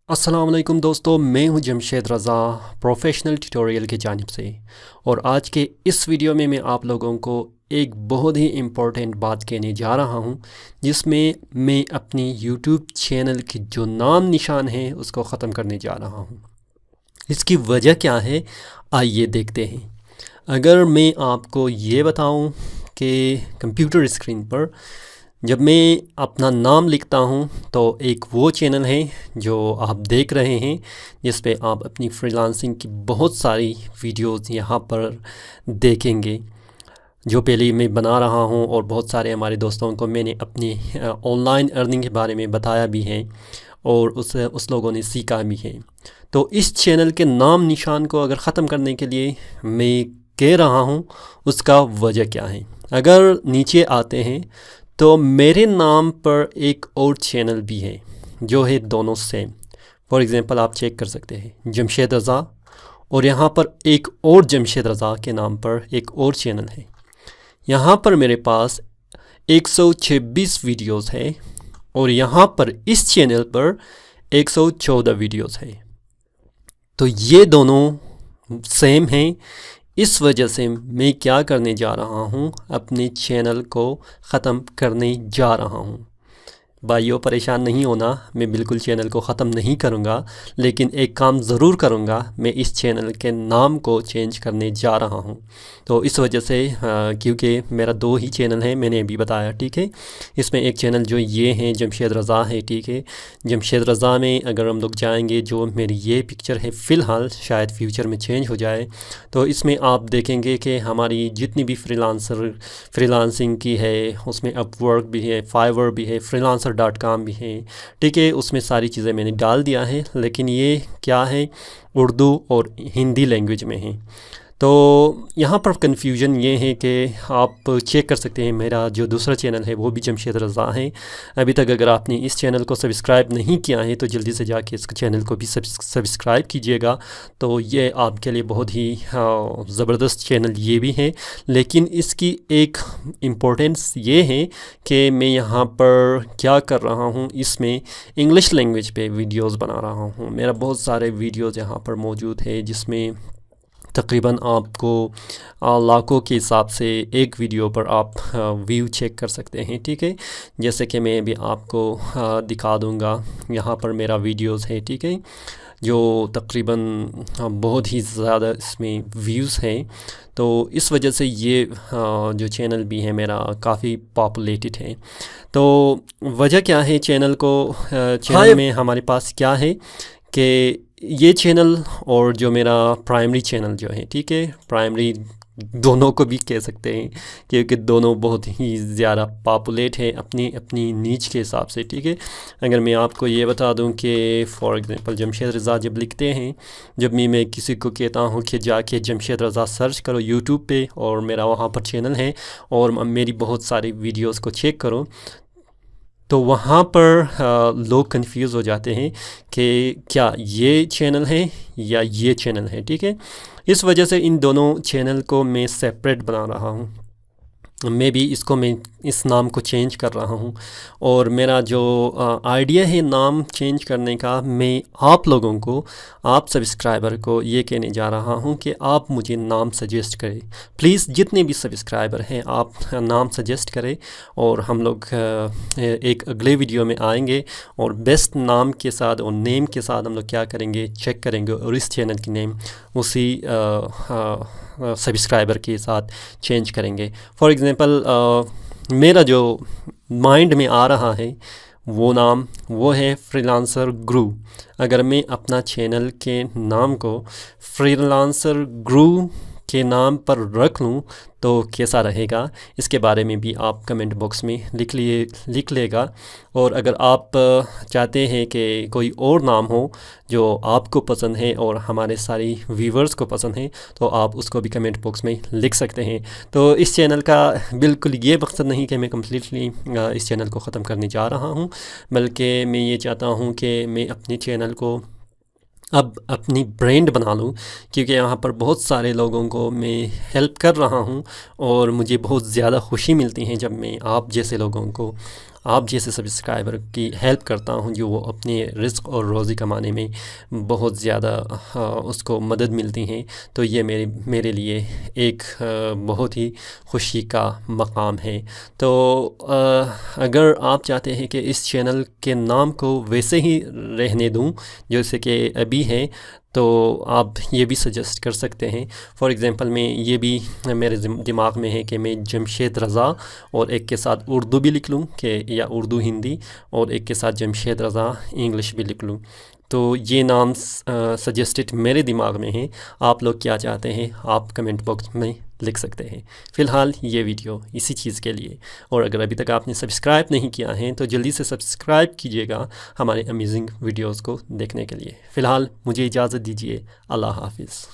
السلام علیکم دوستو، میں ہوں جمشید رضا پروفیشنل ٹیوٹوریل کی جانب سے، اور آج کے اس ویڈیو میں آپ لوگوں کو ایک بہت ہی امپورٹنٹ بات کہنے جا رہا ہوں، جس میں اپنی یوٹیوب چینل کی جو نام نشان ہے اس کو ختم کرنے جا رہا ہوں۔ اس کی وجہ کیا ہے، آئیے دیکھتے ہیں۔ اگر میں آپ کو یہ بتاؤں کہ کمپیوٹر اسکرین پر جب میں اپنا نام لکھتا ہوں تو ایک وہ چینل ہے جو آپ دیکھ رہے ہیں، جس پہ آپ اپنی فری لانسنگ کی بہت ساری ویڈیوز یہاں پر دیکھیں گے، جو پہلے میں بنا رہا ہوں، اور بہت سارے ہمارے دوستوں کو میں نے اپنی آن لائن ارننگ کے بارے میں بتایا بھی ہے، اور اس لوگوں نے سیکھا بھی ہے۔ تو اس چینل کے نام نشان کو اگر ختم کرنے کے لیے میں کہہ رہا ہوں، اس کا وجہ کیا ہے۔ اگر نیچے آتے ہیں تو میرے نام پر ایک اور چینل بھی ہے جو ہے دونوں سیم۔ فار ایگزامپل آپ چیک کر سکتے ہیں جمشید رضا، اور یہاں پر ایک اور جمشید رضا کے نام پر ایک اور چینل ہے۔ یہاں پر میرے پاس 126 ویڈیوز ہے، اور یہاں پر اس چینل پر 114 ویڈیوز ہے۔ تو یہ دونوں سیم ہیں، اس وجہ سے میں کیا کرنے جا رہا ہوں، اپنے چینل کو ختم کرنے جا رہا ہوں۔ بھائیو پریشان نہیں ہونا، میں بالکل چینل کو ختم نہیں کروں گا، لیکن ایک کام ضرور کروں گا، میں اس چینل کے نام کو چینج کرنے جا رہا ہوں۔ تو اس وجہ سے کیونکہ میرا 2 ہی چینل ہیں، میں نے ابھی بتایا، ٹھیک ہے۔ اس میں ایک چینل جو یہ ہے جمشید رضا ہے، ٹھیک ہے۔ جمشید رضا میں اگر ہم لوگ جائیں گے، جو میری یہ پکچر ہے فی الحال، شاید فیوچر میں چینج ہو جائے، تو اس میں آپ دیکھیں گے کہ ہماری جتنی بھی فری لانسنگ کی ہے، اس میں اپ ورک بھی ہے، فائیور بھی ہے، freelancer.com بھی ہے، ٹھیک ہے۔ اس میں ساری چیزیں میں نے ڈال دیا ہے، لیکن یہ کیا ہے، اردو اور ہندی لینگویج میں ہے۔ تو یہاں پر کنفیوژن یہ ہے کہ آپ چیک کر سکتے ہیں، میرا جو دوسرا چینل ہے وہ بھی جمشید رضا ہے۔ ابھی تک اگر آپ نے اس چینل کو سبسکرائب نہیں کیا ہے تو جلدی سے جا کے اس چینل کو بھی سبسکرائب کیجیے گا، تو یہ آپ کے لیے بہت ہی زبردست چینل یہ بھی ہے۔ لیکن اس کی ایک امپورٹنس یہ ہے کہ میں یہاں پر کیا کر رہا ہوں، اس میں انگلش لینگویج پہ ویڈیوز بنا رہا ہوں۔ میرا بہت سارے ویڈیوز یہاں پر موجود ہے، جس میں تقریباً آپ کو لاکھوں کے حساب سے ایک ویڈیو پر آپ ویو چیک کر سکتے ہیں، ٹھیک ہے۔ جیسے کہ میں بھی آپ کو دکھا دوں گا، یہاں پر میرا ویڈیوز ہے، ٹھیک ہے، جو تقریباً بہت ہی زیادہ اس میں ویوز ہیں۔ تو اس وجہ سے یہ جو چینل بھی ہے میرا کافی پاپولیٹڈ ہے۔ تو وجہ کیا ہے چینل میں ہمارے پاس کیا ہے کہ یہ چینل اور جو میرا پرائمری چینل جو ہے، ٹھیک ہے، پرائمری دونوں کو بھی کہہ سکتے ہیں، کیونکہ دونوں بہت ہی زیادہ پاپولیٹ ہے اپنی نیچ کے حساب سے، ٹھیک ہے۔ اگر میں آپ کو یہ بتا دوں کہ فار ایگزامپل جمشید رضا جب لکھتے ہیں، جب میں کسی کو کہتا ہوں کہ جا کے جمشید رضا سرچ کرو یوٹیوب پہ، اور میرا وہاں پر چینل ہے، اور میری بہت ساری ویڈیوز کو چیک کرو، تو وہاں پر لوگ کنفیوز ہو جاتے ہیں کہ کیا یہ چینل ہے یا یہ چینل ہے، ٹھیک ہے۔ اس وجہ سے ان دونوں چینل کو میں سیپریٹ بنا رہا ہوں۔ میں بھی میں اس نام کو چینج کر رہا ہوں، اور میرا جو آئیڈیا ہے نام چینج کرنے کا، میں آپ لوگوں کو، آپ سبسکرائبر کو یہ کہنے جا رہا ہوں کہ آپ مجھے نام سجیسٹ کریں۔ پلیز جتنے بھی سبسکرائبر ہیں آپ نام سجیسٹ کریں، اور ہم لوگ ایک اگلے ویڈیو میں آئیں گے، اور بیسٹ نام کے ساتھ اور نیم کے ساتھ ہم لوگ کیا کریں گے، چیک کریں گے، اور اس چینل کی نیم اسی سبسکرائبر کے ساتھ چینج کریں گے۔ فار ایگزامپل میرا جو مائنڈ میں آ رہا ہے وہ نام، وہ ہے فری لانسر گرو۔ اگر میں اپنا چینل کے نام کو فری لانسر گرو کے نام پر رکھ لوں تو کیسا رہے گا، اس کے بارے میں بھی آپ کمنٹ باکس میں لکھ لے گا۔ اور اگر آپ چاہتے ہیں کہ کوئی اور نام ہو جو آپ کو پسند ہے اور ہمارے ساری ویورز کو پسند ہے، تو آپ اس کو بھی کمنٹ باکس میں لکھ سکتے ہیں۔ تو اس چینل کا بالکل یہ مقصد نہیں کہ میں کمپلیٹلی اس چینل کو ختم کرنے جا رہا ہوں، بلکہ میں یہ چاہتا ہوں کہ میں اپنے چینل کو اب اپنی برانڈ بنا لوں، کیونکہ یہاں پر بہت سارے لوگوں کو میں ہیلپ کر رہا ہوں، اور مجھے بہت زیادہ خوشی ملتی ہے جب میں آپ جیسے لوگوں کو آپ جیسے سبسکرائبر کی ہیلپ کرتا ہوں جو وہ اپنے رزق اور روزی کمانے میں بہت زیادہ اس کو مدد ملتی ہیں، تو یہ میرے لیے ایک بہت ہی خوشی کا مقام ہے۔ تو اگر آپ چاہتے ہیں کہ اس چینل کے نام کو ویسے ہی رہنے دوں جیسے کہ ابھی ہے، تو آپ یہ بھی سجیسٹ کر سکتے ہیں۔ فار ایگزامپل میں یہ بھی میرے دماغ میں ہے کہ میں جمشید رضا اور ایک کے ساتھ اردو بھی لکھ لوں کہ یا اردو ہندی، اور ایک کے ساتھ جمشید رضا انگلش بھی لکھ لوں۔ تو یہ نام سجیسٹڈ میرے دماغ میں ہیں، آپ لوگ کیا چاہتے ہیں آپ کمنٹ باکس میں لکھ سکتے ہیں۔ فی الحال یہ ویڈیو اسی چیز کے لیے، اور اگر ابھی تک آپ نے سبسکرائب نہیں کیا ہے تو جلدی سے سبسکرائب کیجیے گا ہمارے امیزنگ ویڈیوز کو دیکھنے کے لیے۔ فی الحال مجھے اجازت دیجیے، اللہ حافظ۔